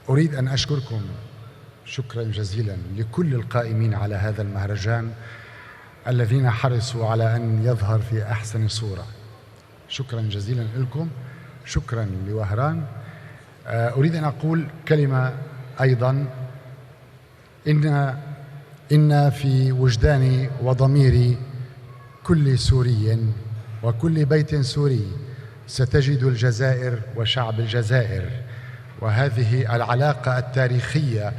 أريد أن أشكركم شكرا جزيلا لكل القائمين على هذا المهرجان الذين حرصوا على أن يظهر في أحسن صورة. شكرا جزيلا لكم، شكرا لوهران. أريد أن أقول كلمة أيضا. إن في وجداني وضمير كل سوري وكل بيت سوري ستجد الجزائر وشعب الجزائر، وهذه العلاقة التاريخية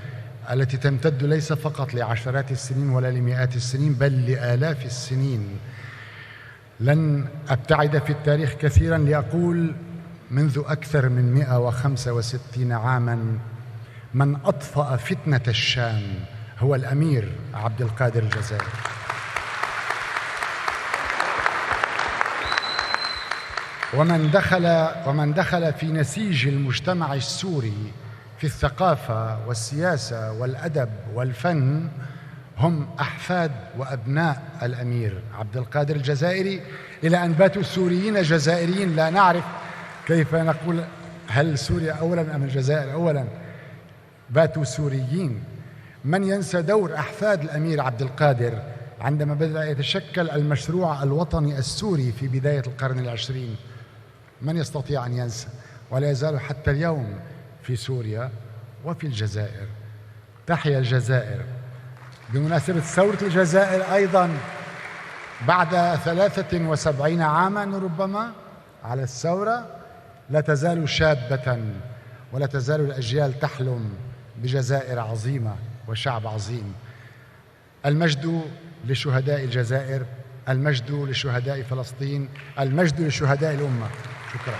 التي تمتد ليس فقط لعشرات السنين ولا لمئات السنين بل لآلاف السنين. لن أبتعد في التاريخ كثيرا لأقول منذ أكثر من 165 عاما من أطفأ فتنة الشام هو الأمير عبد القادر الجزائري. ومن دخل في نسيج المجتمع السوري في الثقافة والسياسة والأدب والفن هم أحفاد وأبناء الأمير عبد القادر الجزائري، إلى أن باتوا سوريين جزائريين لا نعرف كيف نقول هل سوريا أولا أم الجزائر أولا. باتوا سوريين. من ينسى دور أحفاد الأمير عبد القادر عندما بدأ يتشكل المشروع الوطني السوري في بداية القرن العشرين؟ من يستطيع أن ينسى؟ ولا يزال حتى اليوم في سوريا وفي الجزائر. تحيا الجزائر. بمناسبة ثورة الجزائر أيضا بعد 73 عاما ربما على الثورة لا تزال شابة ولا تزال الأجيال تحلم بجزائر عظيمة وشعب عظيم. المجد لشهداء الجزائر، المجد لشهداء فلسطين، المجد لشهداء الأمة. شكرا.